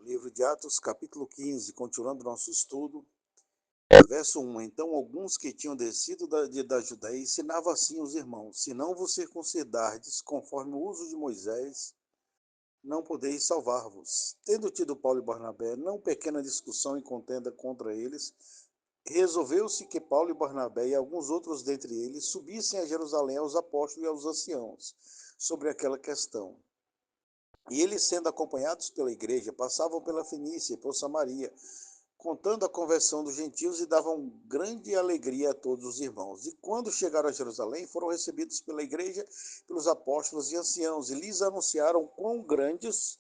Livro de Atos, capítulo 15, continuando nosso estudo, verso 1. Então, alguns que tinham descido da Judéia ensinavam assim os irmãos: se não vos circuncidardes, conforme o uso de Moisés, não podeis salvar-vos. Tendo tido Paulo e Barnabé não pequena discussão e contenda contra eles, resolveu-se que Paulo e Barnabé e alguns outros dentre eles subissem a Jerusalém aos apóstolos e aos anciãos sobre aquela questão. E eles, sendo acompanhados pela igreja, passavam pela Fenícia e por Samaria, contando a conversão dos gentios, e davam grande alegria a todos os irmãos. E quando chegaram a Jerusalém, foram recebidos pela igreja, pelos apóstolos e anciãos, e lhes anunciaram quão grandes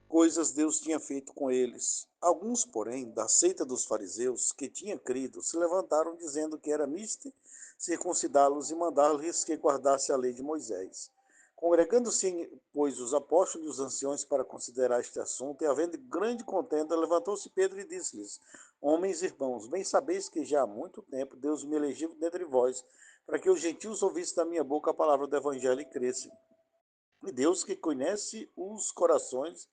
coisas Deus tinha feito com eles. Alguns, porém, da seita dos fariseus, que tinham crido, se levantaram dizendo que era mister circuncidá-los e mandar-lhes que guardasse a lei de Moisés. Congregando-se, pois, os apóstolos e os anciões para considerar este assunto, e havendo grande contenda, levantou-se Pedro e disse-lhes: homens e irmãos, bem sabeis que já há muito tempo Deus me elegeu dentre vós, para que os gentios ouvissem da minha boca a palavra do evangelho e crescem. E Deus, que conhece os corações,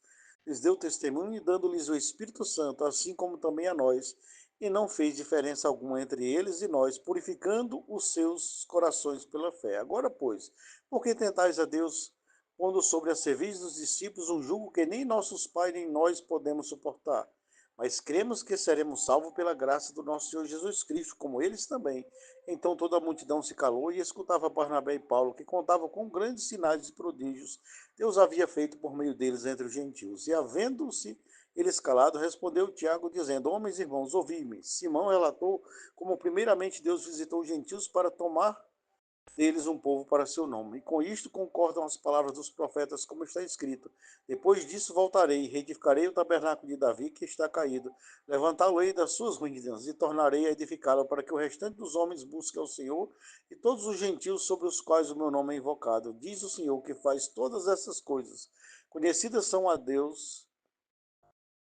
lhes deu testemunho, dando-lhes o Espírito Santo, assim como também a nós, e não fez diferença alguma entre eles e nós, purificando os seus corações pela fé. Agora, pois, por que tentais a Deus, pondo sobre a cerviz dos discípulos um jugo que nem nossos pais nem nós podemos suportar? Mas cremos que seremos salvos pela graça do nosso Senhor Jesus Cristo, como eles também. Então toda a multidão se calou e escutava Barnabé e Paulo, que contavam com grandes sinais e prodígios Deus havia feito por meio deles entre os gentios. E havendo-se eles calado, respondeu Tiago, dizendo: homens e irmãos, ouvi-me. Simão relatou como primeiramente Deus visitou os gentios para tomar deles um povo para seu nome. E com isto concordam as palavras dos profetas, como está escrito: depois disso voltarei, reedificarei o tabernáculo de Davi, que está caído, levantá-lo-ei das suas ruínas, e tornarei a edificá-lo, para que o restante dos homens busque ao Senhor, e todos os gentios sobre os quais o meu nome é invocado. Diz o Senhor, que faz todas essas coisas. Conhecidas são a Deus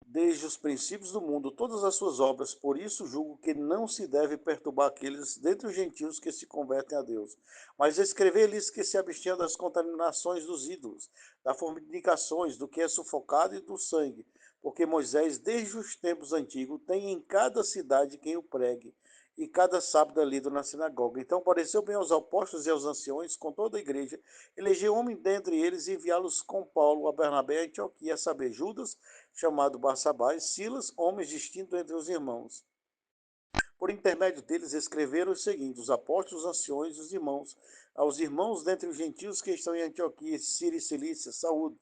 desde os princípios do mundo todas as suas obras. Por isso julgo que não se deve perturbar aqueles dentre os gentios que se convertem a Deus, mas escrever-lhes que se abstenham das contaminações dos ídolos, das fornicações, do que é sufocado e do sangue, porque Moisés, desde os tempos antigos, tem em cada cidade quem o pregue, e cada sábado é lido na sinagoga. Então pareceu bem aos apóstolos e aos anciões, com toda a igreja, eleger homem dentre eles e enviá-los com Paulo a Bernabé e Antioquia, a saber, Judas, chamado Barsabás, Silas, homens distintos entre os irmãos. Por intermédio deles escreveram o seguinte: os apóstolos, os anciões, os irmãos, aos irmãos dentre os gentios que estão em Antioquia, Síria e Cilícia, saúde.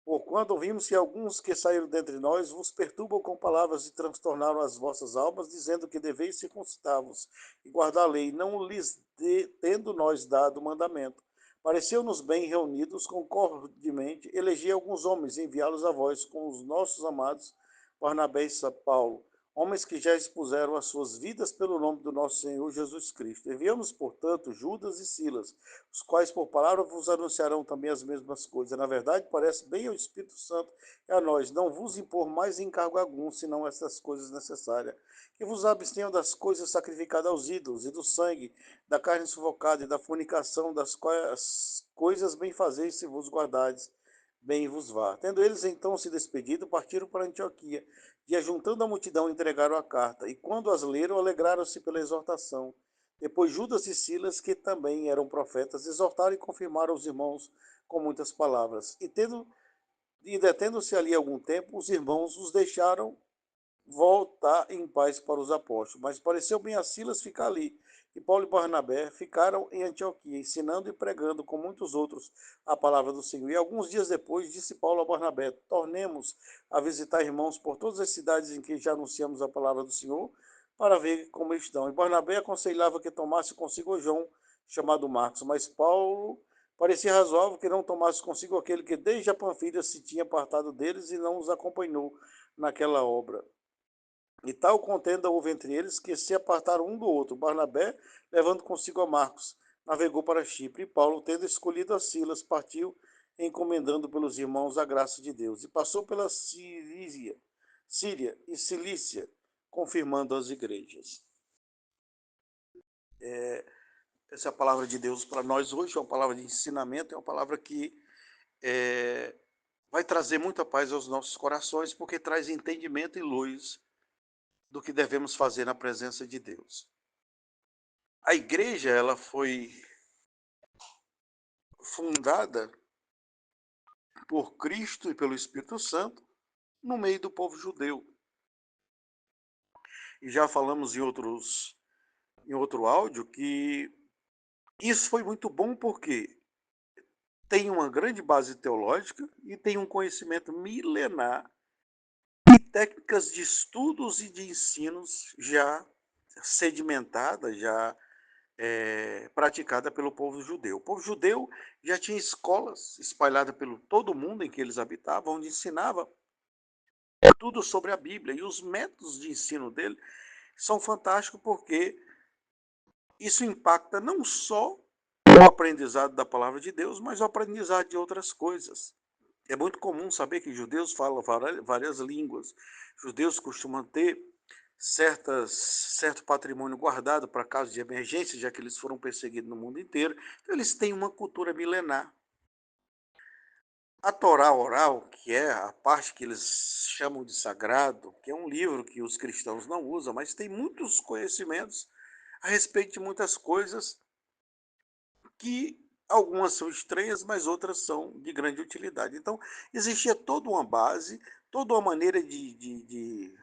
Porquanto ouvimos que alguns que saíram dentre nós vos perturbam com palavras e transtornaram as vossas almas, dizendo que deveis circuncidar-vos e guardar a lei, não lhes tendo nós dado mandamento. Pareceu-nos bem, reunidos concordemente, eleger alguns homens e enviá-los a vós com os nossos amados Barnabé e Paulo, homens que já expuseram as suas vidas pelo nome do nosso Senhor Jesus Cristo. Enviamos, portanto, Judas e Silas, os quais por palavra vos anunciarão também as mesmas coisas. Na verdade, parece bem ao Espírito Santo e a nós, não vos impor mais encargo algum, senão essas coisas necessárias, que vos abstenham das coisas sacrificadas aos ídolos, e do sangue, da carne sufocada, e da fornicação, das quais coisas bem fazeis se vos guardardes, bem vos vá. Tendo eles então se despedido, partiram para Antioquia, e ajuntando a multidão, entregaram a carta, e quando as leram, alegraram-se pela exortação. Depois Judas e Silas, que também eram profetas, exortaram e confirmaram os irmãos com muitas palavras. E detendo-se ali algum tempo, os irmãos os deixaram voltar em paz para os apóstolos. Mas pareceu bem a Silas ficar ali. E Paulo e Barnabé ficaram em Antioquia, ensinando e pregando com muitos outros a palavra do Senhor. E alguns dias depois, disse Paulo a Barnabé: tornemos a visitar irmãos por todas as cidades em que já anunciamos a palavra do Senhor, para ver como estão. E Barnabé aconselhava que tomasse consigo João, chamado Marcos. Mas Paulo parecia razoável que não tomasse consigo aquele que desde a Panfilha se tinha apartado deles e não os acompanhou naquela obra. E tal contenda houve entre eles, que se apartaram um do outro. Barnabé, levando consigo a Marcos, navegou para Chipre, e Paulo, tendo escolhido a Silas, partiu, encomendando pelos irmãos a graça de Deus. E passou pela Síria e Cilícia, confirmando as igrejas. Essa é a palavra de Deus para nós hoje, é uma palavra de ensinamento, é uma palavra que vai trazer muita paz aos nossos corações, porque traz entendimento e luz do que devemos fazer na presença de Deus. A igreja, ela foi fundada por Cristo e pelo Espírito Santo no meio do povo judeu. E já falamos em outro áudio que isso foi muito bom porque tem uma grande base teológica e tem um conhecimento milenar e técnicas de estudos e de ensinos já sedimentada, já praticada pelo povo judeu. O povo judeu já tinha escolas espalhadas pelo todo o mundo em que eles habitavam, onde ensinava tudo sobre a Bíblia. E os métodos de ensino dele são fantásticos porque isso impacta não só o aprendizado da palavra de Deus, mas o aprendizado de outras coisas. É muito comum saber que judeus falam várias línguas. Judeus costumam ter certo patrimônio guardado para casos de emergência, já que eles foram perseguidos no mundo inteiro. Então, eles têm uma cultura milenar. A Torá oral, que é a parte que eles chamam de sagrado, que é um livro que os cristãos não usam, mas tem muitos conhecimentos a respeito de muitas coisas que algumas são estranhas, mas outras são de grande utilidade. Então, existia toda uma base, toda uma maneira de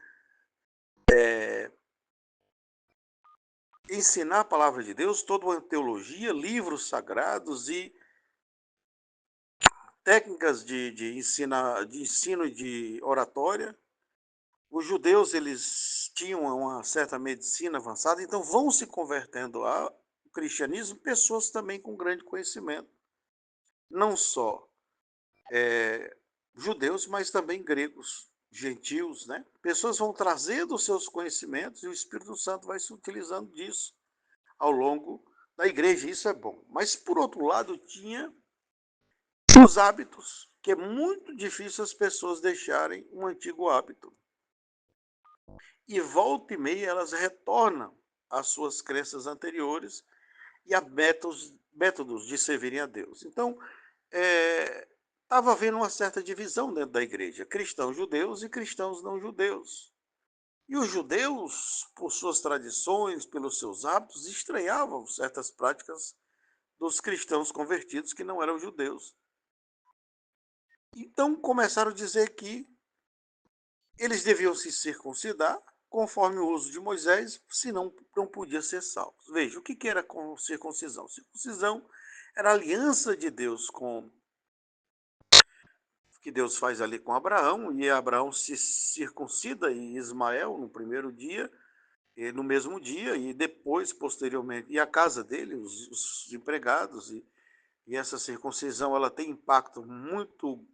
ensinar a palavra de Deus, toda uma teologia, livros sagrados e técnicas de ensino e de oratória. Os judeus, eles tinham uma certa medicina avançada, então vão se convertendo ao cristianismo pessoas também com grande conhecimento. Não só judeus, mas também gregos, gentios, né? Pessoas vão trazendo os seus conhecimentos e o Espírito Santo vai se utilizando disso ao longo da igreja. Isso é bom. Mas, por outro lado, tinha os hábitos, que é muito difícil as pessoas deixarem um antigo hábito. E volta e meia elas retornam às suas crenças anteriores e a métodos de servirem a Deus. Então, estava havendo uma certa divisão dentro da igreja, cristãos judeus e cristãos não judeus. E os judeus, por suas tradições, pelos seus hábitos, estranhavam certas práticas dos cristãos convertidos que não eram judeus. Então começaram a dizer que eles deviam se circuncidar conforme o uso de Moisés, senão não podia ser salvos. Veja, o que era circuncisão? Circuncisão era a aliança de Deus que Deus faz ali com Abraão, e Abraão se circuncida em Ismael no primeiro dia, e no mesmo dia, e depois, posteriormente, e a casa dele, os empregados, e essa circuncisão ela tem impacto muito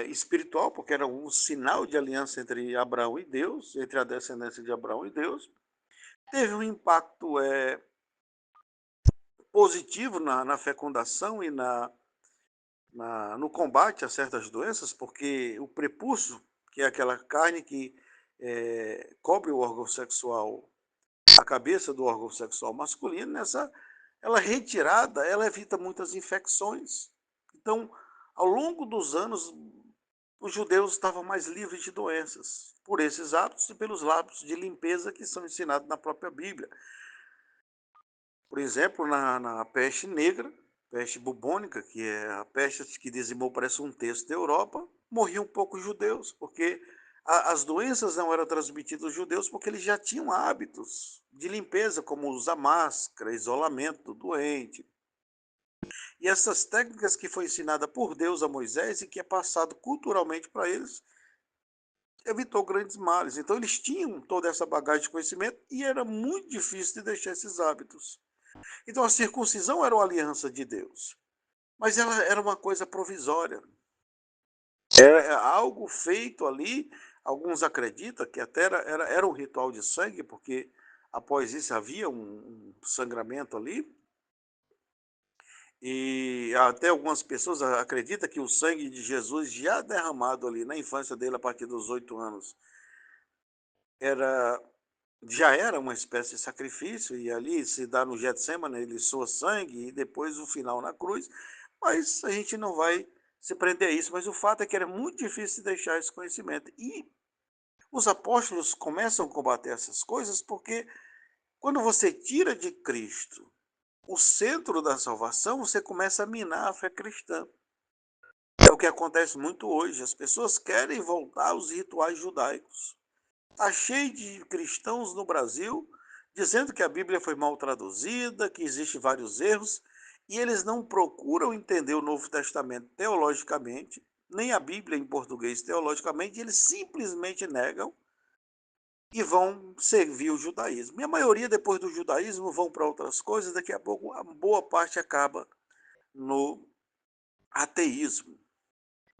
espiritual, porque era um sinal de aliança entre Abraão e Deus, entre a descendência de Abraão e Deus. Teve um impacto positivo na fecundação e no combate a certas doenças, porque o prepúcio, que é aquela carne que cobre o órgão sexual, a cabeça do órgão sexual masculino, ela retirada, ela evita muitas infecções. Então, ao longo dos anos, os judeus estavam mais livres de doenças, por esses hábitos e pelos hábitos de limpeza que são ensinados na própria Bíblia. Por exemplo, na peste negra, peste bubônica, que é a peste que dizimou, parece um terço da Europa, morriam poucos judeus, porque as doenças não eram transmitidas aos judeus porque eles já tinham hábitos de limpeza, como usar máscara, isolamento do doente. E essas técnicas que foi ensinada por Deus a Moisés e que é passado culturalmente para eles, evitou grandes males. Então eles tinham toda essa bagagem de conhecimento e era muito difícil de deixar esses hábitos. Então a circuncisão era uma aliança de Deus, mas ela era uma coisa provisória. Era algo feito ali, alguns acreditam que até era um ritual de sangue, porque após isso havia um sangramento ali, e até algumas pessoas acreditam que o sangue de Jesus já derramado ali na infância dele, a partir dos 8 anos, era já era uma espécie de sacrifício, e ali se dá no Getsemane, ele soa sangue, e depois o final na cruz, mas a gente não vai se prender a isso, mas o fato é que era muito difícil de deixar esse conhecimento. E os apóstolos começam a combater essas coisas porque quando você tira de Cristo o centro da salvação, você começa a minar a fé cristã. É o que acontece muito hoje. As pessoas querem voltar aos rituais judaicos. Está cheio de cristãos no Brasil dizendo que a Bíblia foi mal traduzida, que existem vários erros, e eles não procuram entender o Novo Testamento teologicamente, nem a Bíblia em português teologicamente, eles simplesmente negam e vão servir o judaísmo. E a maioria, depois do judaísmo, vão para outras coisas, daqui a pouco a boa parte acaba no ateísmo.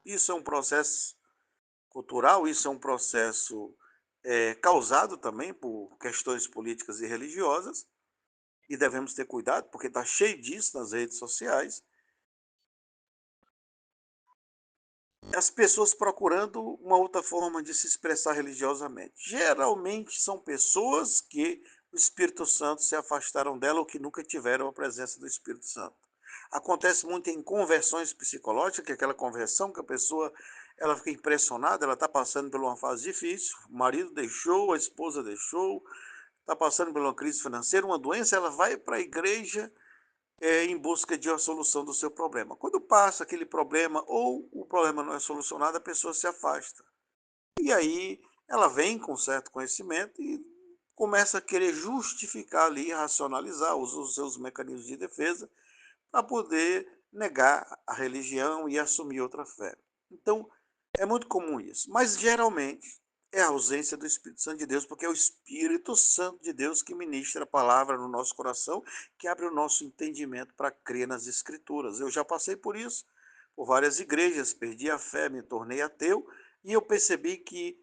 Isso é um processo cultural, isso é um processo causado também por questões políticas e religiosas, e devemos ter cuidado, porque está cheio disso nas redes sociais. As pessoas procurando uma outra forma de se expressar religiosamente. Geralmente são pessoas que o Espírito Santo se afastaram dela ou que nunca tiveram a presença do Espírito Santo. Acontece muito em conversões psicológicas, que é aquela conversão que a pessoa ela fica impressionada, ela está passando por uma fase difícil, o marido deixou, a esposa deixou, está passando por uma crise financeira, uma doença, ela vai para a igreja em busca de uma solução do seu problema. Quando passa aquele problema ou o problema não é solucionado, a pessoa se afasta. E aí ela vem com certo conhecimento e começa a querer justificar ali, racionalizar, usa os seus mecanismos de defesa para poder negar a religião e assumir outra fé. Então, é muito comum isso. Mas, geralmente, é a ausência do Espírito Santo de Deus, porque é o Espírito Santo de Deus que ministra a palavra no nosso coração, que abre o nosso entendimento para crer nas Escrituras. Eu já passei por isso, por várias igrejas, perdi a fé, me tornei ateu, e eu percebi que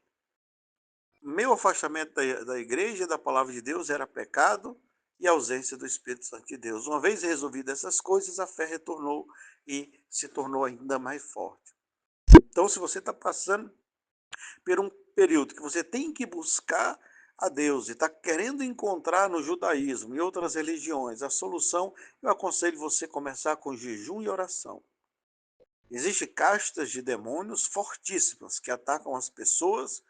meu afastamento da igreja e da palavra de Deus era pecado e ausência do Espírito Santo de Deus. Uma vez resolvidas essas coisas, a fé retornou e se tornou ainda mais forte. Então, se você está passando por um período que você tem que buscar a Deus e está querendo encontrar no judaísmo e outras religiões a solução, eu aconselho você a começar com jejum e oração. Existem castas de demônios fortíssimas que atacam as pessoas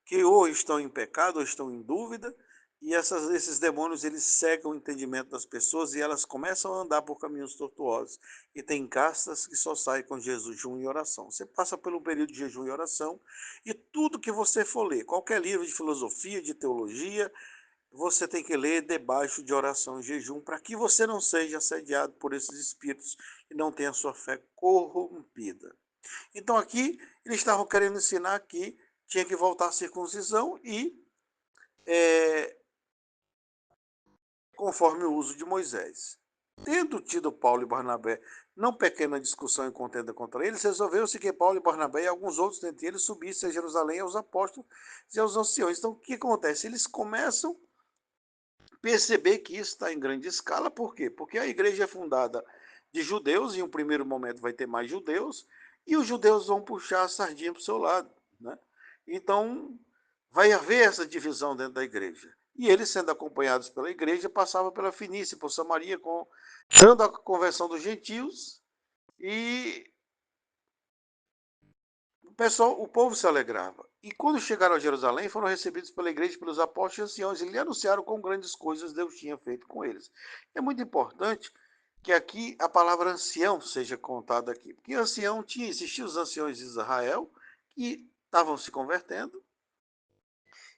que ou estão em pecado ou estão em dúvida, e esses demônios eles cegam o entendimento das pessoas e elas começam a andar por caminhos tortuosos. E tem castas que só saem com jejum e oração. Você passa pelo período de jejum e oração, e tudo que você for ler, qualquer livro de filosofia, de teologia, você tem que ler debaixo de oração e jejum, para que você não seja assediado por esses espíritos e não tenha sua fé corrompida. Então aqui eles estavam querendo ensinar que tinha que voltar à circuncisão e conforme o uso de Moisés. Tendo tido Paulo e Barnabé não pequena discussão e contenda contra eles, resolveu-se que Paulo e Barnabé e alguns outros dentre eles subissem a Jerusalém aos apóstolos e aos anciões. Então o que acontece? Eles começam a perceber que isso está em grande escala. Por quê? Porque a igreja é fundada de judeus, e em um primeiro momento vai ter mais judeus, e os judeus vão puxar a sardinha para o seu lado, né? Então, vai haver essa divisão dentro da igreja. E eles, sendo acompanhados pela igreja, passavam pela Fenícia, por Samaria, dando a conversão dos gentios, e o povo se alegrava. E quando chegaram a Jerusalém, foram recebidos pela igreja, pelos apóstolos e anciãos, e lhe anunciaram quão grandes coisas Deus tinha feito com eles. É muito importante que aqui a palavra ancião seja contada aqui, porque ancião existiam os anciões de Israel que estavam se convertendo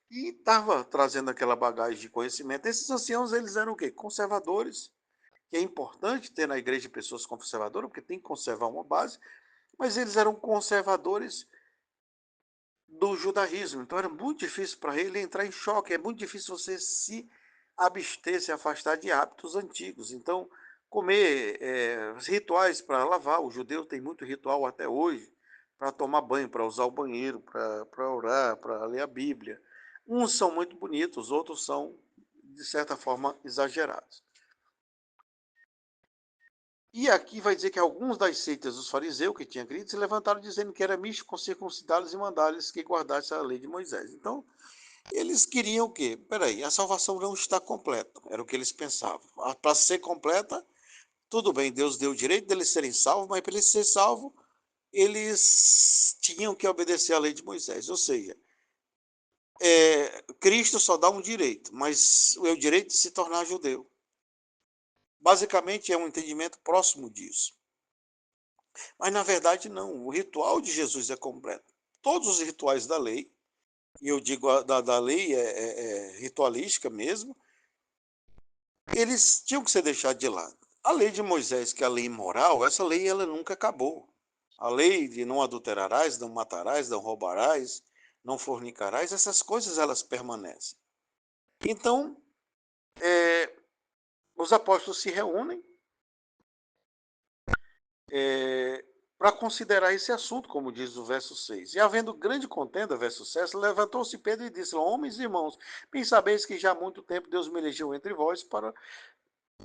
e estavam trazendo aquela bagagem de conhecimento. Esses anciãos, eles eram o quê? Conservadores, que é importante ter na igreja pessoas conservadoras, porque tem que conservar uma base, mas eles eram conservadores do judaísmo. Então era muito difícil para ele entrar em choque, é muito difícil você se abster, se afastar de hábitos antigos. Então, comer rituais para lavar, o judeu tem muito ritual até hoje, para tomar banho, para usar o banheiro, para orar, para ler a Bíblia. Uns são muito bonitos, outros são, de certa forma, exagerados. E aqui vai dizer que alguns das seitas dos fariseus que tinham crido se levantaram dizendo que era misto circuncidá-los e mandar-lhes que guardassem a lei de Moisés. Então, eles queriam o quê? Peraí, a salvação não está completa. Era o que eles pensavam. Para ser completa, tudo bem, Deus deu o direito deles serem salvos, mas para eles serem salvos, eles tinham que obedecer à lei de Moisés, ou seja, Cristo só dá um direito, mas é o direito de se tornar judeu. Basicamente é um entendimento próximo disso. Mas na verdade não, o ritual de Jesus é completo. Todos os rituais da lei, e eu digo da lei é ritualística mesmo, eles tinham que ser deixados de lado. A lei de Moisés, que é a lei moral, essa lei ela nunca acabou. A lei de não adulterarás, não matarás, não roubarás, não fornicarás, essas coisas elas permanecem. Então, os apóstolos se reúnem para considerar esse assunto, como diz o verso 6. E havendo grande contenda, verso 7, levantou-se Pedro e disse: Homens e irmãos, bem sabeis que já há muito tempo Deus me elegeu entre vós para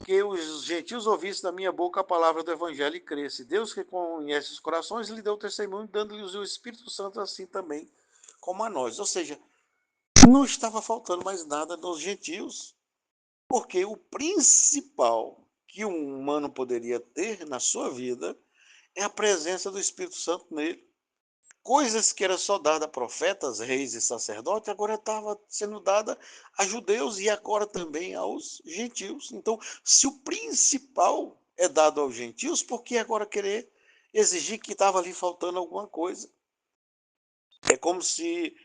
que os gentios ouvissem da minha boca a palavra do evangelho e cresce. Deus que conhece os corações lhe deu testemunho, dando-lhes o Espírito Santo assim também como a nós. Ou seja, não estava faltando mais nada nos gentios, porque o principal que um humano poderia ter na sua vida é a presença do Espírito Santo nele. Coisas que era só dada a profetas, reis e sacerdotes, agora estava sendo dada a judeus e agora também aos gentios. Então, se o principal é dado aos gentios, por que agora querer exigir que estava ali faltando alguma coisa? É como se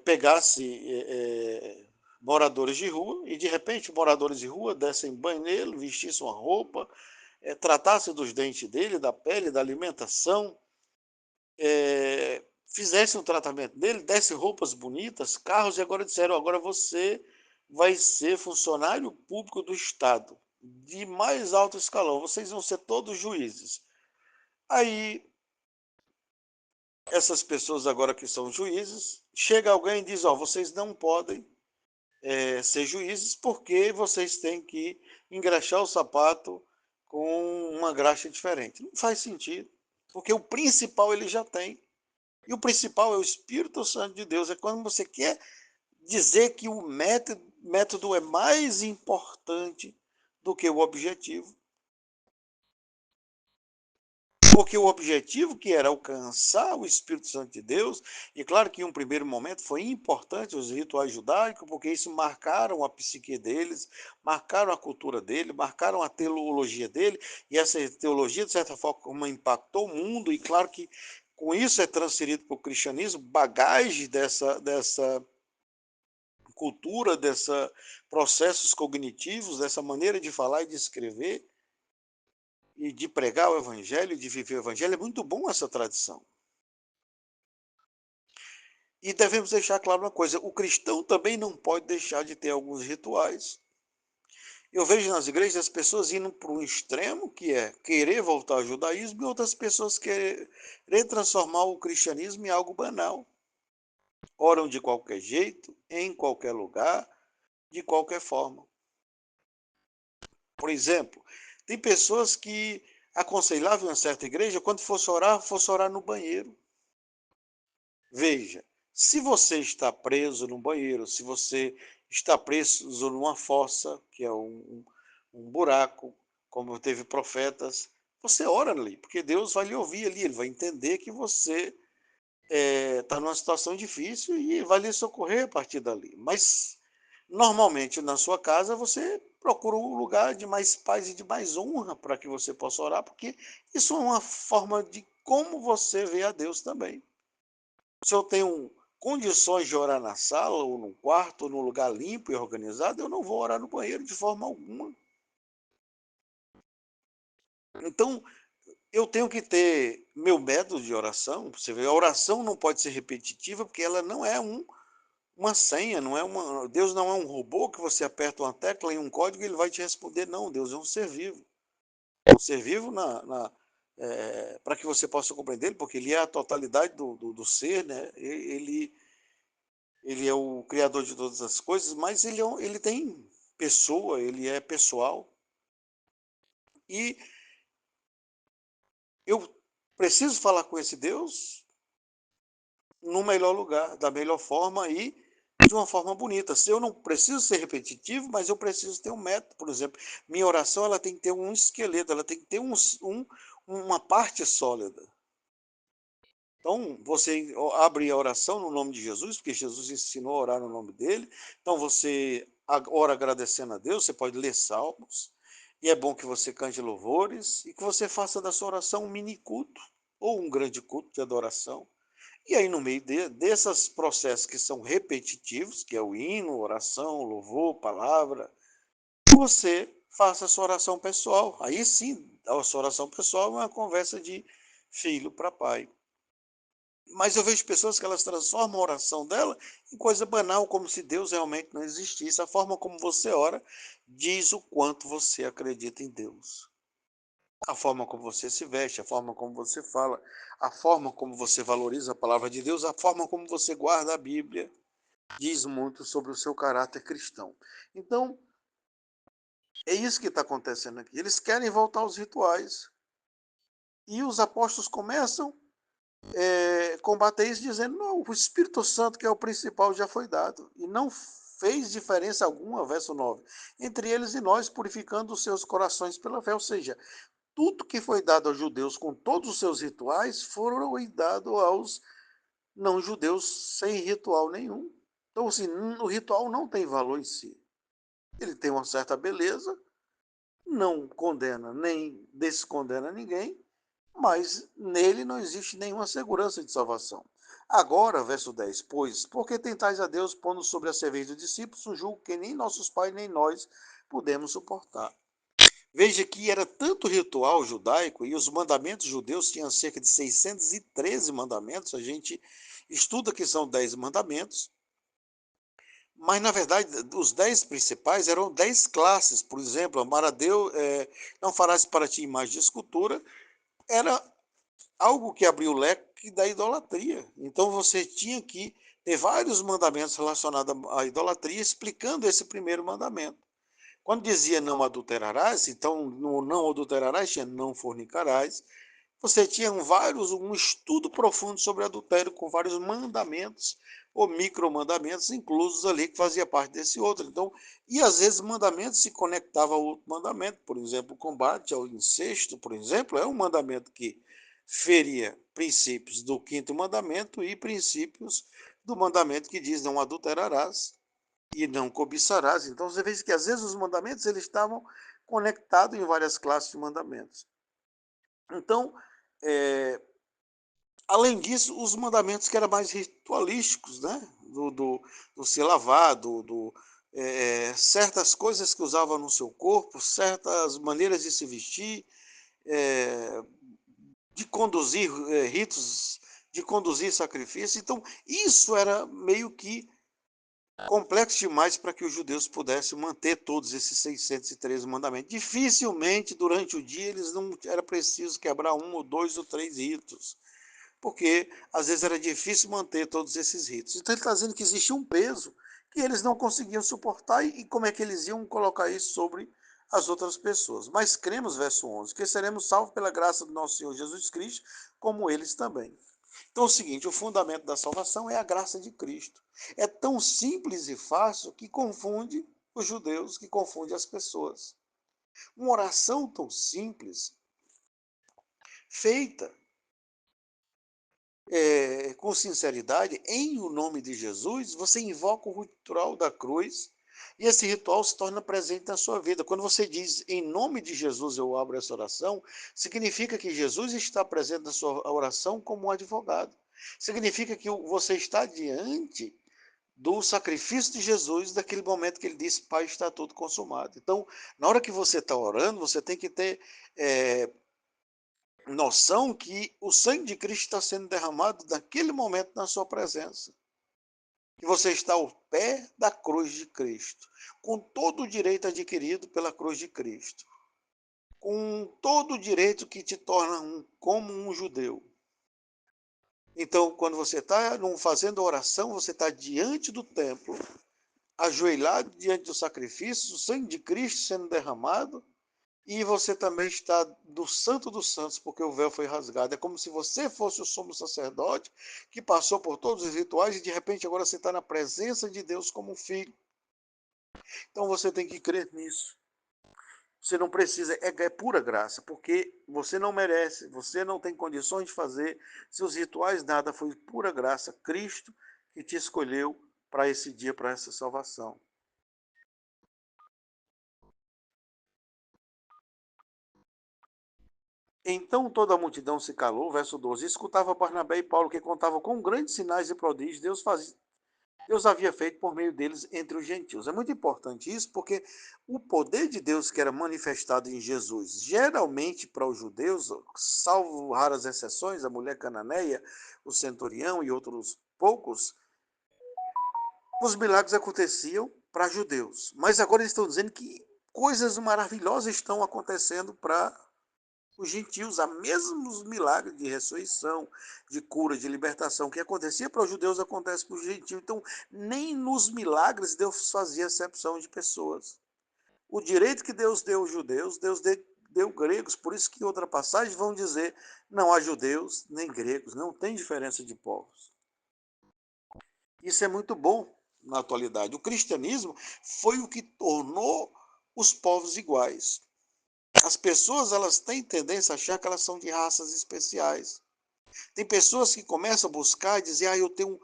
pegasse moradores de rua e de repente moradores de rua dessem banho nele, vestissem uma roupa, tratassem dos dentes dele, da pele, da alimentação, fizessem um tratamento dele, dessem roupas bonitas, carros, e agora disseram, agora você vai ser funcionário público do Estado, de mais alto escalão, vocês vão ser todos juízes. Aí, essas pessoas agora que são juízes, chega alguém e diz, vocês não podem ser juízes porque vocês têm que engraxar o sapato com uma graxa diferente. Não faz sentido, porque o principal ele já tem. E o principal é o Espírito Santo de Deus. É quando você quer dizer que o método é mais importante do que o objetivo. Porque o objetivo que era alcançar o Espírito Santo de Deus, e claro que em um primeiro momento foi importante os rituais judaicos, porque isso marcaram a psique deles, marcaram a cultura dele, marcaram a teologia dele, e essa teologia, de certa forma, impactou o mundo, e claro que com isso é transferido para o cristianismo bagagem dessa cultura, desses processos cognitivos, dessa maneira de falar e de escrever, e de pregar o evangelho, de viver o evangelho. É muito bom essa tradição. E devemos deixar claro uma coisa, o cristão também não pode deixar de ter alguns rituais. Eu vejo nas igrejas as pessoas indo para um extremo, que é querer voltar ao judaísmo, e outras pessoas querer transformar o cristianismo em algo banal. Oram de qualquer jeito, em qualquer lugar, de qualquer forma. Por exemplo, tem pessoas que aconselhavam em uma certa igreja, quando fosse orar no banheiro. Veja, se você está preso num banheiro, se você está preso numa fossa, que é um buraco, como teve profetas, você ora ali, porque Deus vai lhe ouvir ali, ele vai entender que você está numa situação difícil e vai lhe socorrer a partir dali. Mas, normalmente, na sua casa, você procura um lugar de mais paz e de mais honra para que você possa orar, porque isso é uma forma de como você vê a Deus também. Se eu tenho condições de orar na sala, ou no quarto, ou num lugar limpo e organizado, eu não vou orar no banheiro de forma alguma. Então, eu tenho que ter meu método de oração. Você vê, a oração não pode ser repetitiva, porque ela não é uma senha, não é Deus não é um robô que você aperta uma tecla e um código e ele vai te responder. Não, Deus é um ser vivo. É um ser vivo para que você possa compreender ele, porque ele é a totalidade do ser, né? Ele é o criador de todas as coisas, mas ele tem pessoa, ele é pessoal. E eu preciso falar com esse Deus no melhor lugar, da melhor forma e de uma forma bonita. Se eu não preciso ser repetitivo, mas eu preciso ter um método, por exemplo. Minha oração ela tem que ter um esqueleto, ela tem que ter uma parte sólida. Então, você abre a oração no nome de Jesus, porque Jesus ensinou a orar no nome dele. Então, você ora agradecendo a Deus, você pode ler salmos, e é bom que você cante louvores, e que você faça da sua oração um mini culto, ou um grande culto de adoração. E aí, no meio desses processos que são repetitivos, que é o hino, oração, louvor, palavra, você faça a sua oração pessoal. Aí sim, a sua oração pessoal é uma conversa de filho para pai. Mas eu vejo pessoas que elas transformam a oração dela em coisa banal, como se Deus realmente não existisse. A forma como você ora diz o quanto você acredita em Deus. A forma como você se veste, a forma como você fala, a forma como você valoriza a palavra de Deus, a forma como você guarda a Bíblia, diz muito sobre o seu caráter cristão. Então, é isso que está acontecendo aqui. Eles querem voltar aos rituais. E os apóstolos começam combater isso dizendo, não, o Espírito Santo, que é o principal, já foi dado. E não fez diferença alguma, verso 9, entre eles e nós, purificando os seus corações pela fé. Ou seja, tudo que foi dado aos judeus com todos os seus rituais, foram dado aos não-judeus sem ritual nenhum. Então, assim, o ritual não tem valor em si. Ele tem uma certa beleza, não condena nem descondena ninguém, mas nele não existe nenhuma segurança de salvação. Agora, verso 10, pois, porque tentais a Deus pondo sobre a cerveja dos discípulos um jugo que nem nossos pais nem nós pudemos suportar. Veja que era tanto ritual judaico e os mandamentos judeus tinham cerca de 613 mandamentos, a gente estuda que são 10 mandamentos, mas na verdade os 10 principais eram 10 classes, por exemplo, amar a Deus, não farás para ti imagem de escultura, era algo que abriu o leque da idolatria. Então você tinha que ter vários mandamentos relacionados à idolatria, explicando esse primeiro mandamento. Quando dizia não adulterarás, então no não adulterarás tinha não fornicarás. Você tinha um estudo profundo sobre adultério, com vários mandamentos ou micromandamentos inclusos ali, que fazia parte desse outro. Então, e às vezes mandamentos se conectavam ao outro mandamento, por exemplo, o combate ao incesto, por exemplo, é um mandamento que feria princípios do quinto mandamento e princípios do mandamento que diz não adulterarás e não cobiçarás. Então você vê que às vezes os mandamentos eles estavam conectados em várias classes de mandamentos. Então, é, além disso, os mandamentos que eram mais ritualísticos, né? Do se lavar, certas coisas que usava no seu corpo, certas maneiras de se vestir, é, de conduzir ritos, de conduzir sacrifícios. Então, isso era meio que complexo demais para que os judeus pudessem manter todos esses 613 mandamentos. Dificilmente, durante o dia, eles não era preciso quebrar um ou dois ou três ritos, porque às vezes era difícil manter todos esses ritos. Então ele está dizendo que existia um peso que eles não conseguiam suportar e como é que eles iam colocar isso sobre as outras pessoas. Mas cremos, verso 11, que seremos salvos pela graça do nosso Senhor Jesus Cristo, como eles também. Então é o seguinte, o fundamento da salvação é a graça de Cristo. É tão simples e fácil que confunde os judeus, que confunde as pessoas. Uma oração tão simples, feita com sinceridade, em o nome de Jesus, você invoca o ritual da cruz e esse ritual se torna presente na sua vida. Quando você diz, em nome de Jesus eu abro essa oração, significa que Jesus está presente na sua oração como um advogado. Significa que você está diante do sacrifício de Jesus, daquele momento que ele disse, Pai, está tudo consumado. Então, na hora que você está orando, você tem que ter noção que o sangue de Cristo está sendo derramado naquele momento na sua presença. Que você está ao pé da cruz de Cristo, com todo o direito adquirido pela cruz de Cristo, com todo o direito que te torna como um judeu. Então, quando você está fazendo oração, você está diante do templo, ajoelhado diante do sacrifício, o sangue de Cristo sendo derramado, e você também está do Santo dos Santos, porque o véu foi rasgado. É como se você fosse o sumo sacerdote que passou por todos os rituais e de repente agora você está na presença de Deus como um filho. Então você tem que crer nisso. Você não precisa, é pura graça, porque você não merece, você não tem condições de fazer, seus rituais nada, foi pura graça, Cristo que te escolheu para esse dia, para essa salvação. Então toda a multidão se calou, verso 12, escutava Barnabé e Paulo que contavam com grandes sinais e prodígios, Deus havia feito por meio deles entre os gentios. É muito importante isso, porque o poder de Deus que era manifestado em Jesus, geralmente para os judeus, salvo raras exceções, a mulher cananeia, o centurião e outros poucos, os milagres aconteciam para judeus. Mas agora eles estão dizendo que coisas maravilhosas estão acontecendo para os gentios, há mesmos milagres de ressurreição, de cura, de libertação, que acontecia para os judeus, acontece para os gentios. Então, nem nos milagres Deus fazia acepção de pessoas. O direito que Deus deu aos judeus, deu gregos, por isso que em outra passagem vão dizer, não há judeus nem gregos, não tem diferença de povos. Isso é muito bom na atualidade. O cristianismo foi o que tornou os povos iguais. As pessoas elas têm tendência a achar que elas são de raças especiais. Tem pessoas que começam a buscar e dizer, eu tenho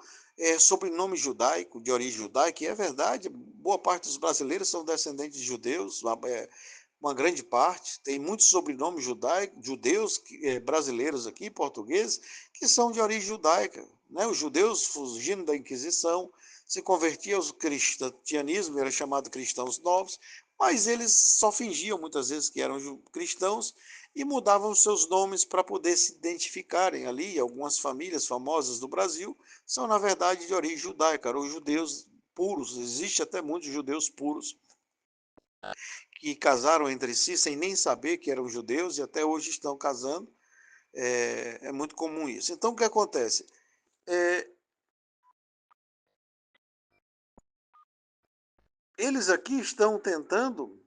sobrenome judaico, de origem judaica, e é verdade, boa parte dos brasileiros são descendentes de judeus, uma grande parte, tem muitos sobrenomes judeus brasileiros aqui, portugueses, que são de origem judaica. Né? Os judeus, fugindo da Inquisição, se convertiam ao cristianismo, eram chamados cristãos novos, mas eles só fingiam muitas vezes que eram cristãos e mudavam seus nomes para poder se identificarem ali. Algumas famílias famosas do Brasil são, na verdade, de origem judaica, eram judeus puros, existe até muitos judeus puros que casaram entre si sem nem saber que eram judeus e até hoje estão casando. É muito comum isso. Então, o que acontece? É, eles aqui estão tentando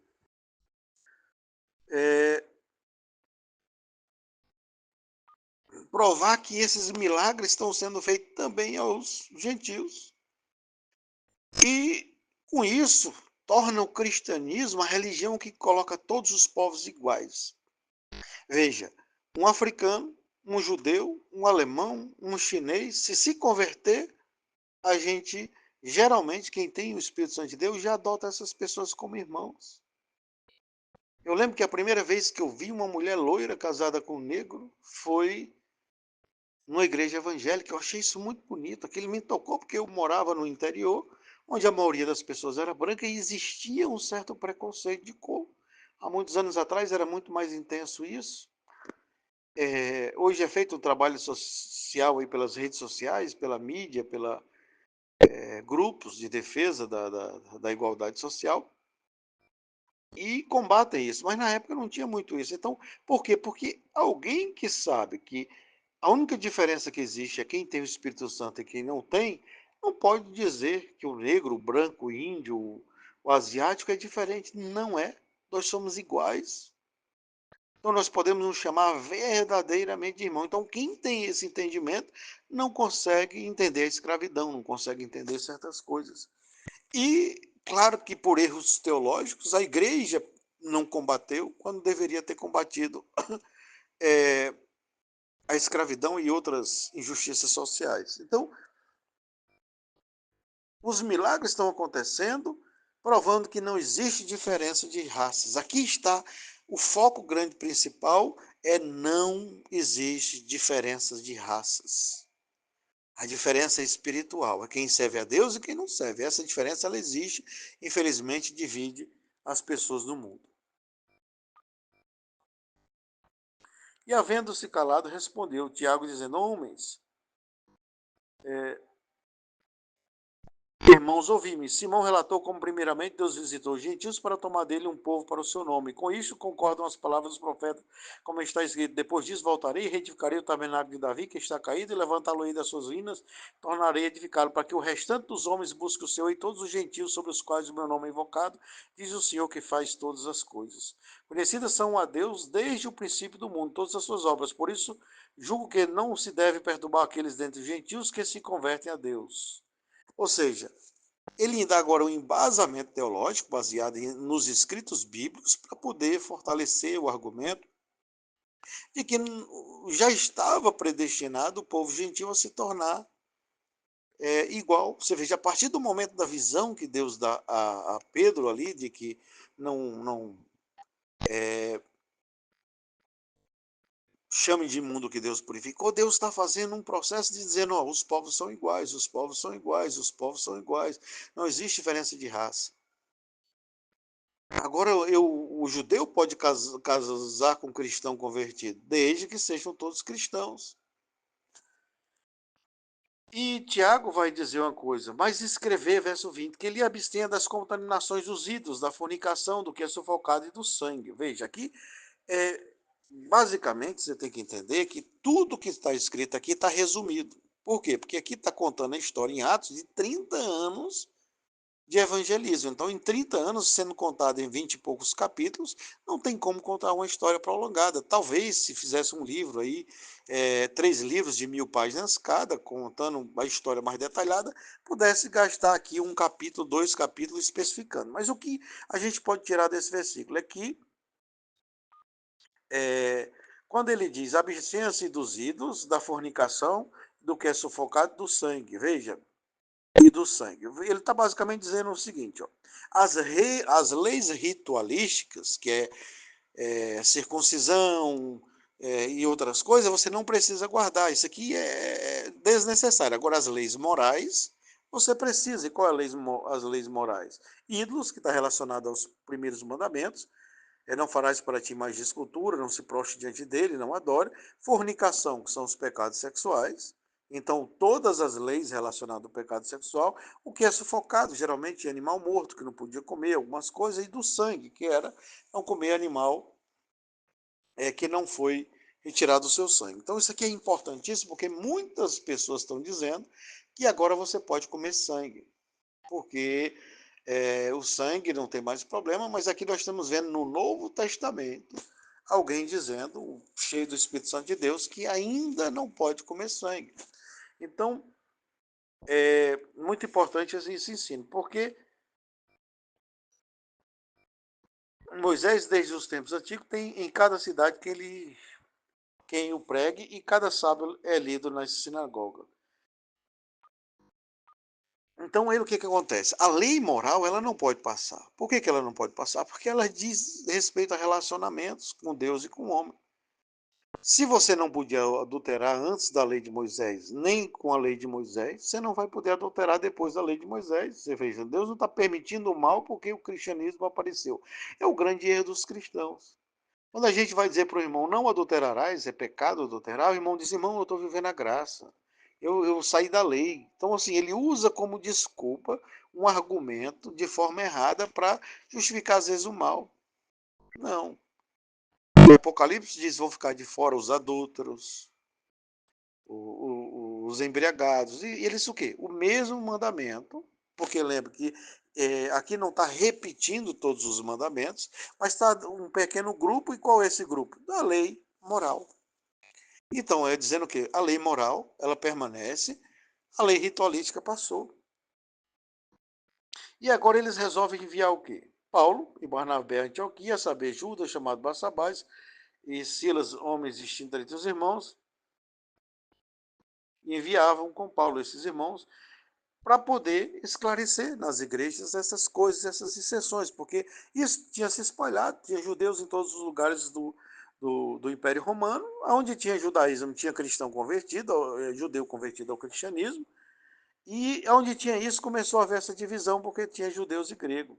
é, provar que esses milagres estão sendo feitos também aos gentios. E, com isso, torna o cristianismo a religião que coloca todos os povos iguais. Veja, um africano, um judeu, um alemão, um chinês, se converter, a gente, geralmente, quem tem o Espírito Santo de Deus, já adota essas pessoas como irmãos. Eu lembro que a primeira vez que eu vi uma mulher loira casada com um negro foi numa igreja evangélica. Eu achei isso muito bonito. Aquilo me tocou porque eu morava no interior, onde a maioria das pessoas era branca e existia um certo preconceito de cor. Há muitos anos atrás era muito mais intenso isso. Hoje é feito um trabalho social aí pelas redes sociais, pela mídia, pela grupos de defesa da igualdade social e combatem isso. Mas na época não tinha muito isso. Então, por quê? Porque alguém que sabe que a única diferença que existe é quem tem o Espírito Santo e quem não tem, não pode dizer que o negro, o branco, o índio, o asiático é diferente. Não é. Nós somos iguais. Então nós podemos nos chamar verdadeiramente de irmão. Então quem tem esse entendimento não consegue entender a escravidão, não consegue entender certas coisas. E claro que por erros teológicos a igreja não combateu quando deveria ter combatido é, a escravidão e outras injustiças sociais. Então os milagres estão acontecendo, provando que não existe diferença de raças. Aqui está o foco grande principal, não existe diferenças de raças. A diferença é espiritual, é quem serve a Deus e quem não serve. Essa diferença ela existe, infelizmente divide as pessoas do mundo. E havendo-se calado, respondeu Tiago dizendo, homens, irmãos, ouvi-me. Simão relatou como primeiramente Deus visitou os gentios para tomar dele um povo para o seu nome. Com isso concordam as palavras dos profetas, como está escrito, depois disso voltarei e reedificarei o tabernáculo de Davi, que está caído, e levantá-lo-ei das suas ruínas, tornarei a edificá-lo, para que o restante dos homens busque o Senhor e todos os gentios sobre os quais o meu nome é invocado, diz o Senhor que faz todas as coisas. Conhecidas são a Deus desde o princípio do mundo, todas as suas obras. Por isso, julgo que não se deve perturbar aqueles dentre os gentios que se convertem a Deus. Ou seja, Ele dá agora um embasamento teológico baseado nos escritos bíblicos para poder fortalecer o argumento de que já estava predestinado o povo gentil a se tornar igual. Você veja, a partir do momento da visão que Deus dá a Pedro ali, de que não chame de imundo que Deus purificou, Deus está fazendo um processo de dizendo, ó, os povos são iguais, os povos são iguais, os povos são iguais. Não existe diferença de raça. Agora, o judeu pode casar com um cristão convertido, desde que sejam todos cristãos. E Tiago vai dizer uma coisa, mas escrever, verso 20, que ele abstenha das contaminações dos ídolos, da fornicação, do que é sufocado e do sangue. Veja, aqui, basicamente, você tem que entender que tudo que está escrito aqui está resumido. Por quê? Porque aqui está contando a história em Atos de 30 anos de evangelismo. Então, em 30 anos, sendo contado em 20 e poucos capítulos, não tem como contar uma história prolongada. Talvez, se fizesse um livro aí, 3 livros de 1000 páginas cada, contando a história mais detalhada, pudesse gastar aqui um capítulo, 2 capítulos especificando. Mas o que a gente pode tirar desse versículo é que, é, quando ele diz, abstenha-se dos ídolos, da fornicação, do que é sufocado, do sangue. Veja, e do sangue. Ele está basicamente dizendo o seguinte, ó, as leis ritualísticas, que circuncisão e outras coisas, você não precisa guardar. Isso aqui é desnecessário. Agora, as leis morais, você precisa. E qual é as leis morais? Ídolos, que está relacionado aos primeiros mandamentos, não farás para ti mais de escultura, não se prostre diante dele, não adore. Fornicação, que são os pecados sexuais. Então, todas as leis relacionadas ao pecado sexual, o que é sufocado, geralmente animal morto, que não podia comer, algumas coisas, e do sangue, que era não comer animal que não foi retirado o seu sangue. Então, isso aqui é importantíssimo, porque muitas pessoas estão dizendo que agora você pode comer sangue, porque o sangue não tem mais problema, mas aqui nós estamos vendo no Novo Testamento alguém dizendo, cheio do Espírito Santo de Deus, que ainda não pode comer sangue. Então, é muito importante esse ensino, porque Moisés, desde os tempos antigos, tem em cada cidade quem o pregue, e cada sábado é lido na sinagoga. Então, o que acontece? A lei moral, ela não pode passar. Por que ela não pode passar? Porque ela diz respeito a relacionamentos com Deus e com o homem. Se você não podia adulterar antes da lei de Moisés, nem com a lei de Moisés, você não vai poder adulterar depois da lei de Moisés. Você veja, Deus não está permitindo o mal porque o cristianismo apareceu. É o grande erro dos cristãos. Quando a gente vai dizer para o irmão, não adulterarás, é pecado adulterar, o irmão diz, irmão, eu estou vivendo a graça. Eu saí da lei. Então, assim, ele usa como desculpa um argumento de forma errada para justificar, às vezes, o mal. Não. O Apocalipse diz, vão ficar de fora os adúlteros, os embriagados. E eles o quê? O mesmo mandamento, porque lembra que aqui não está repetindo todos os mandamentos, mas está um pequeno grupo, e qual é esse grupo? Da lei moral. Então, é dizendo que a lei moral, ela permanece, a lei ritualística passou. E agora eles resolvem enviar o quê? Paulo e Barnabé a Antioquia, a saber, Judas, chamado Barsabás, e Silas, homens distintos entre os irmãos, enviavam com Paulo esses irmãos para poder esclarecer nas igrejas essas coisas, essas exceções, porque isso tinha se espalhado, tinha judeus em todos os lugares do Império Romano, onde tinha judaísmo, tinha cristão convertido, judeu convertido ao cristianismo, e onde tinha isso começou a haver essa divisão, porque tinha judeus e gregos.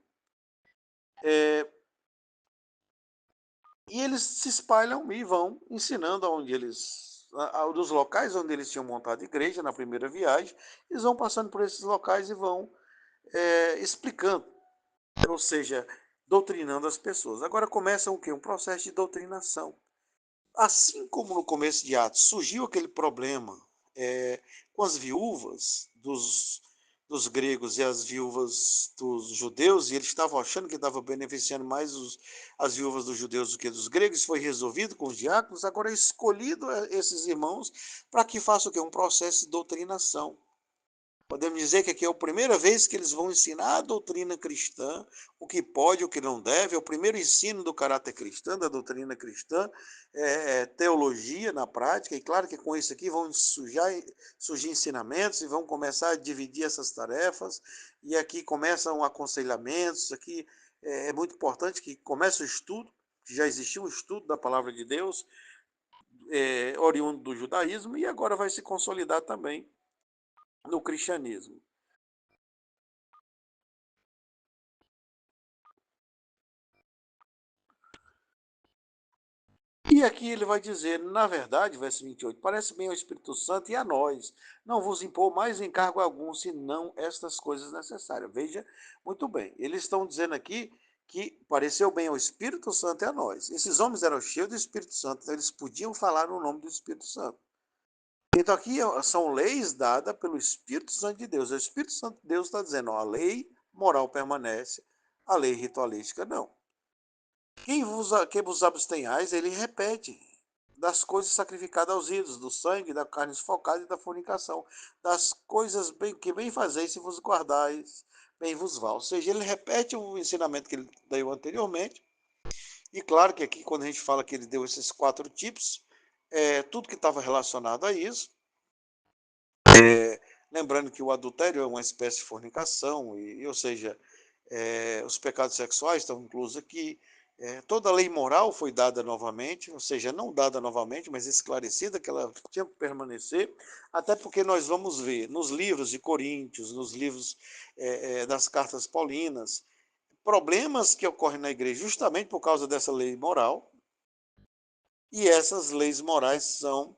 E eles se espalham e vão ensinando onde eles, dos locais onde eles tinham montado igreja na primeira viagem, eles vão passando por esses locais e vão explicando, ou seja, doutrinando as pessoas. Agora começa o quê? Um processo de doutrinação. Assim como no começo de Atos surgiu aquele problema com as viúvas dos gregos e as viúvas dos judeus, e eles estavam achando que estava beneficiando mais as viúvas dos judeus do que dos gregos, isso foi resolvido com os diáconos, agora é escolhido esses irmãos para que façam o quê? Um processo de doutrinação. Podemos dizer que aqui é a primeira vez que eles vão ensinar a doutrina cristã, o que pode, o que não deve, é o primeiro ensino do caráter cristão, da doutrina cristã, teologia na prática, e claro que com isso aqui vão surgir ensinamentos e vão começar a dividir essas tarefas, e aqui começam aconselhamentos, aqui é muito importante que comece o estudo, que já existia um estudo da palavra de Deus, oriundo do judaísmo, e agora vai se consolidar também no cristianismo. E aqui ele vai dizer, na verdade, verso 28, parece bem ao Espírito Santo e a nós, não vos impor mais encargo algum, senão estas coisas necessárias. Veja, muito bem, eles estão dizendo aqui que pareceu bem ao Espírito Santo e a nós. Esses homens eram cheios do Espírito Santo, então eles podiam falar no nome do Espírito Santo. Então aqui são leis dadas pelo Espírito Santo de Deus. O Espírito Santo de Deus está dizendo, ó, a lei moral permanece, a lei ritualística não. Quem vos abstenhais, ele repete, das coisas sacrificadas aos ídolos, do sangue, da carne sufocada e da fornicação, das coisas que bem fazeis se vos guardais, bem vos vá. Ou seja, ele repete o ensinamento que ele deu anteriormente, e claro que aqui, quando a gente fala que ele deu esses 4 tipos, tudo que estava relacionado a isso, lembrando que o adultério é uma espécie de fornicação, ou seja, os pecados sexuais estão inclusos aqui. Toda a lei moral foi dada novamente, ou seja, não dada novamente, mas esclarecida que ela tinha que permanecer, até porque nós vamos ver nos livros de Coríntios, nos livros das cartas paulinas, problemas que ocorrem na igreja justamente por causa dessa lei moral, e essas leis morais são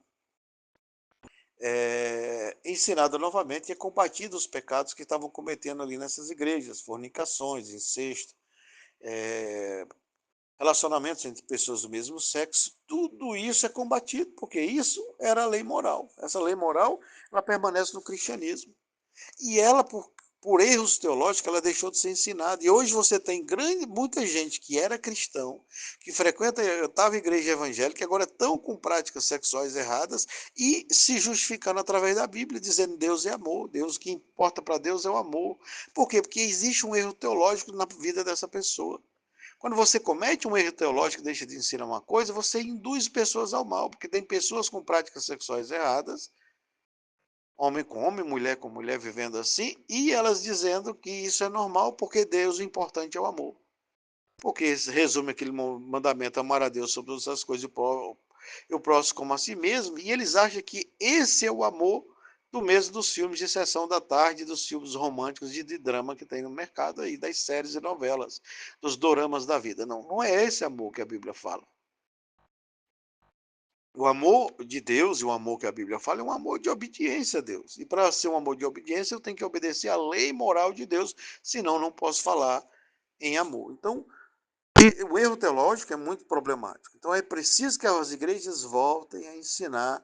ensinada novamente e é combatido os pecados que estavam cometendo ali nessas igrejas, fornicações, incesto, relacionamentos entre pessoas do mesmo sexo, tudo isso é combatido, porque isso era a lei moral. Essa lei moral, ela permanece no cristianismo. E ela, por erros teológicos, ela deixou de ser ensinada. E hoje você tem muita gente que era cristão, que frequenta a oitava igreja evangélica, que agora estão com práticas sexuais erradas e se justificando através da Bíblia, dizendo que Deus é amor, Deus, o que importa para Deus é o amor. Por quê? Porque existe um erro teológico na vida dessa pessoa. Quando você comete um erro teológico e deixa de ensinar uma coisa, você induz pessoas ao mal, porque tem pessoas com práticas sexuais erradas, homem com homem, mulher com mulher vivendo assim, e elas dizendo que isso é normal porque Deus, o importante é o amor. Porque resume aquele mandamento, amar a Deus sobre todas as coisas e o próximo como a si mesmo, e eles acham que esse é o amor do mesmo dos filmes de sessão da tarde, dos filmes românticos de drama que tem no mercado aí, das séries e novelas, dos doramas da vida. Não, não é esse amor que a Bíblia fala. O amor de Deus e o amor que a Bíblia fala é um amor de obediência a Deus. E para ser um amor de obediência, eu tenho que obedecer à lei moral de Deus, senão não posso falar em amor. Então, o erro teológico é muito problemático. Então, é preciso que as igrejas voltem a ensinar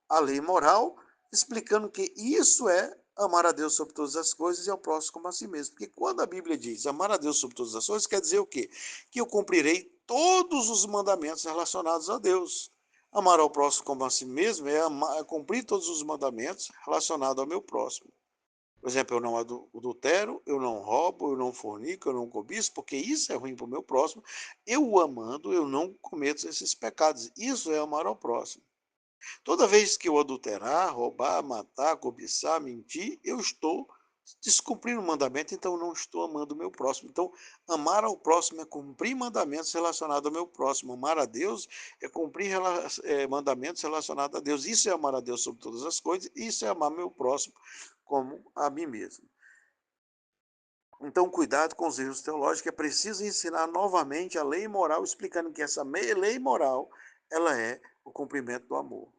a lei moral, explicando que isso é amar a Deus sobre todas as coisas e ao próximo como a si mesmo. Porque quando a Bíblia diz amar a Deus sobre todas as coisas, quer dizer o quê? Que eu cumprirei todos os mandamentos relacionados a Deus. Amar ao próximo como a si mesmo é cumprir todos os mandamentos relacionados ao meu próximo. Por exemplo, eu não adultero, eu não roubo, eu não fornico, eu não cobiço, porque isso é ruim para o meu próximo. Eu o amando, eu não cometo esses pecados. Isso é amar ao próximo. Toda vez que eu adulterar, roubar, matar, cobiçar, mentir, eu estou descumprindo o mandamento, então eu não estou amando o meu próximo. Então, amar ao próximo é cumprir mandamentos relacionados ao meu próximo. Amar a Deus é cumprir mandamentos relacionados a Deus. Isso é amar a Deus sobre todas as coisas, isso é amar meu próximo como a mim mesmo. Então, cuidado com os erros teológicos, é preciso ensinar novamente a lei moral, explicando que essa lei moral, ela é o cumprimento do amor.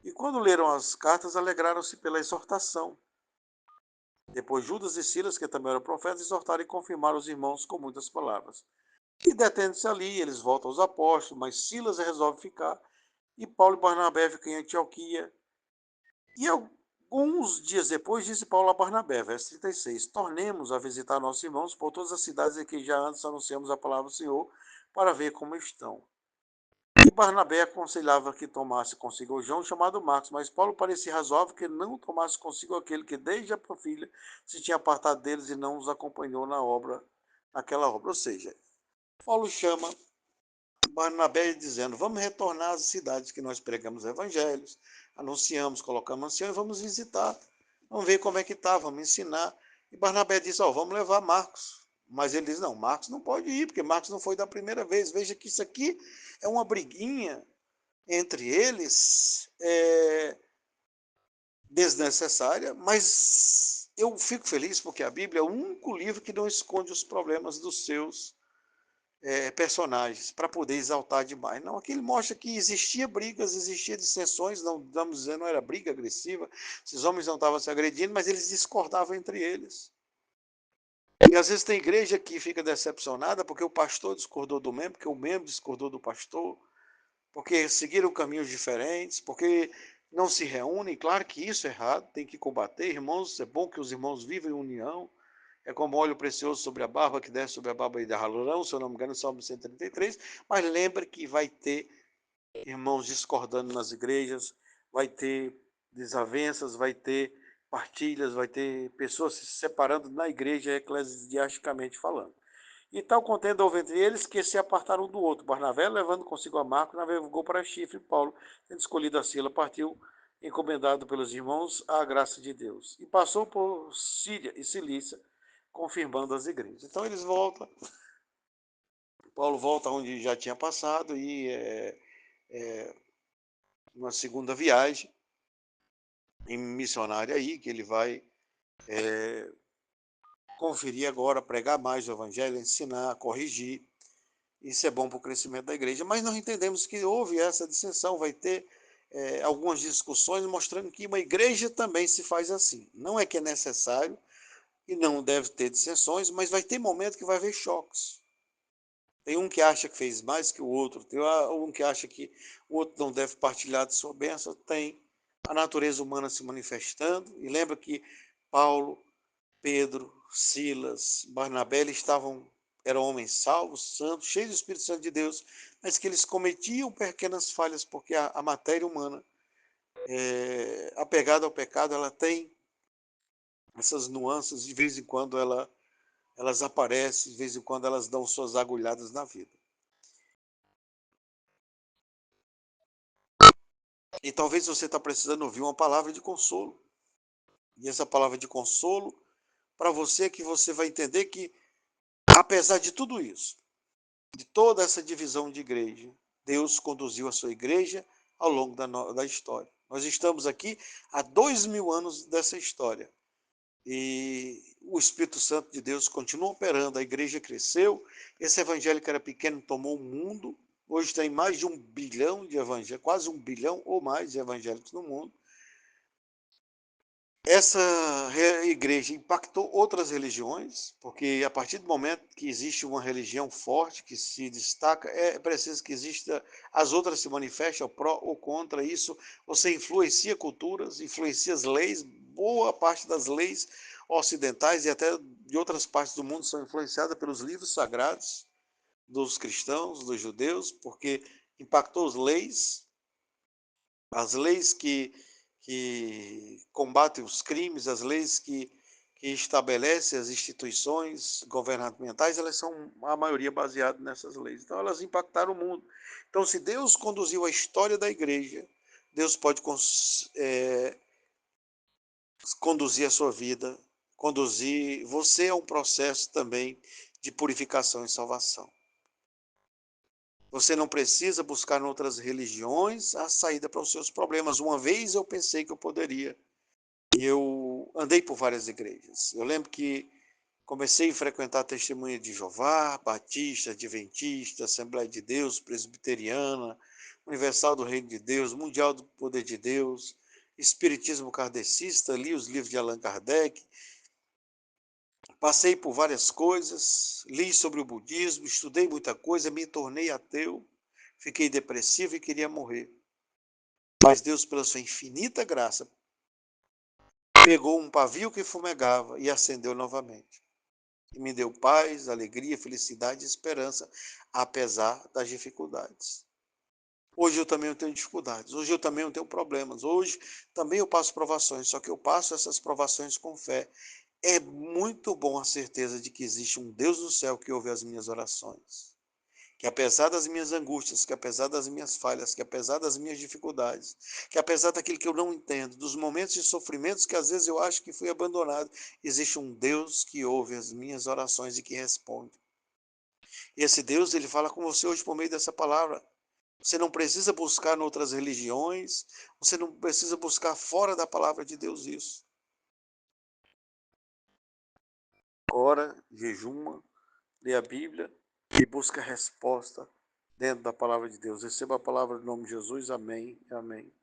E quando leram as cartas, alegraram-se pela exortação. Depois Judas e Silas, que também eram profetas, exortaram e confirmaram os irmãos com muitas palavras. E detendo-se ali, eles voltam aos apóstolos, mas Silas resolve ficar, e Paulo e Barnabé ficam em Antioquia. E alguns dias depois, disse Paulo a Barnabé, verso 36, tornemos a visitar nossos irmãos por todas as cidades em que já antes anunciamos a palavra do Senhor, para ver como estão. E Barnabé aconselhava que tomasse consigo o João, chamado Marcos, mas Paulo parecia razoável que não tomasse consigo aquele que desde a filha se tinha apartado deles e não os acompanhou naquela obra. Ou seja, Paulo chama Barnabé dizendo: vamos retornar às cidades que nós pregamos evangelhos, anunciamos, colocamos anciãos, vamos visitar, vamos ver como é que está, vamos ensinar. E Barnabé diz: vamos levar Marcos. Mas ele diz: não, Marcos não pode ir, porque Marcos não foi da primeira vez. Veja que isso aqui é uma briguinha entre eles, desnecessária, mas eu fico feliz porque a Bíblia é o único livro que não esconde os problemas dos seus personagens para poder exaltar demais. Não, aqui ele mostra que existia brigas, existia dissensões, não estamos dizendo não era briga agressiva, esses homens não estavam se agredindo, mas eles discordavam entre eles. E às vezes tem igreja que fica decepcionada porque o pastor discordou do membro, porque o membro discordou do pastor, porque seguiram caminhos diferentes, porque não se reúnem. Claro que isso é errado, tem que combater. Irmãos, é bom que os irmãos vivam em união. É como óleo precioso sobre a barba, que desce sobre a barba e derrama ralorão, se eu não me engano, Salmo 133. Mas lembra que vai ter irmãos discordando nas igrejas, vai ter desavenças, vai ter partilhas, vai ter pessoas se separando na igreja, eclesiasticamente falando. E tal contenda houve entre eles que se apartaram um do outro. Barnabé, levando consigo a Marcos, navegou para Chifre, e Paulo, tendo escolhido a Sila, partiu, encomendado pelos irmãos à graça de Deus. E passou por Síria e Cilícia, confirmando as igrejas. Então eles voltam, Paulo volta onde já tinha passado, e uma segunda viagem em missionária aí, que ele vai conferir agora, pregar mais o evangelho, ensinar, corrigir. Isso é bom para o crescimento da igreja, mas nós entendemos que houve essa dissensão, vai ter algumas discussões mostrando que uma igreja também se faz assim. Não é que é necessário e não deve ter dissensões, mas vai ter momento que vai haver choques. Tem um que acha que fez mais que o outro, tem um que acha que o outro não deve partilhar de sua bênção, tem a natureza humana se manifestando. E lembra que Paulo, Pedro, Silas, Barnabé eram homens salvos, santos, cheios do Espírito Santo de Deus, mas que eles cometiam pequenas falhas, porque a matéria humana, apegada ao pecado, ela tem essas nuances, de vez em quando elas aparecem, de vez em quando elas dão suas agulhadas na vida. E talvez você está precisando ouvir uma palavra de consolo. E essa palavra de consolo, para você, que você vai entender que, apesar de tudo isso, de toda essa divisão de igreja, Deus conduziu a sua igreja ao longo da história. Nós estamos aqui há 2000 anos dessa história. E o Espírito Santo de Deus continua operando, a igreja cresceu, esse evangelho que era pequeno tomou o mundo, hoje tem mais de 1 bilhão de evangélicos, quase 1 bilhão ou mais de evangélicos no mundo. Essa igreja impactou outras religiões, porque a partir do momento que existe uma religião forte, que se destaca, é preciso que exista, as outras se manifestem pró ou contra isso. Você influencia culturas, influencia as leis, boa parte das leis ocidentais e até de outras partes do mundo são influenciadas pelos livros sagrados dos cristãos, dos judeus, porque impactou as leis que combatem os crimes, as leis que estabelecem as instituições governamentais, elas são, a maioria, baseadas nessas leis. Então, elas impactaram o mundo. Então, se Deus conduziu a história da igreja, Deus pode conduzir a sua vida, conduzir você a um processo também de purificação e salvação. Você não precisa buscar em outras religiões a saída para os seus problemas. Uma vez eu pensei que eu poderia. E eu andei por várias igrejas. Eu lembro que comecei a frequentar a Testemunha de Jeová, Batista, Adventista, Assembleia de Deus, Presbiteriana, Universal do Reino de Deus, Mundial do Poder de Deus, Espiritismo Kardecista, li os livros de Allan Kardec, passei por várias coisas, li sobre o budismo, estudei muita coisa, me tornei ateu, fiquei depressivo e queria morrer. Mas Deus, pela sua infinita graça, pegou um pavio que fumegava e acendeu novamente. E me deu paz, alegria, felicidade e esperança, apesar das dificuldades. Hoje eu também tenho dificuldades, hoje eu também tenho problemas, hoje também eu passo provações, só que eu passo essas provações com fé. É muito bom a certeza de que existe um Deus do céu que ouve as minhas orações. Que apesar das minhas angústias, que apesar das minhas falhas, que apesar das minhas dificuldades, que apesar daquilo que eu não entendo, dos momentos de sofrimentos que às vezes eu acho que fui abandonado, existe um Deus que ouve as minhas orações e que responde. E esse Deus, ele fala com você hoje por meio dessa palavra. Você não precisa buscar em outras religiões, você não precisa buscar fora da palavra de Deus isso. Ora, jejuma, lê a Bíblia e busca resposta dentro da palavra de Deus. Receba a palavra em nome de Jesus. Amém. Amém.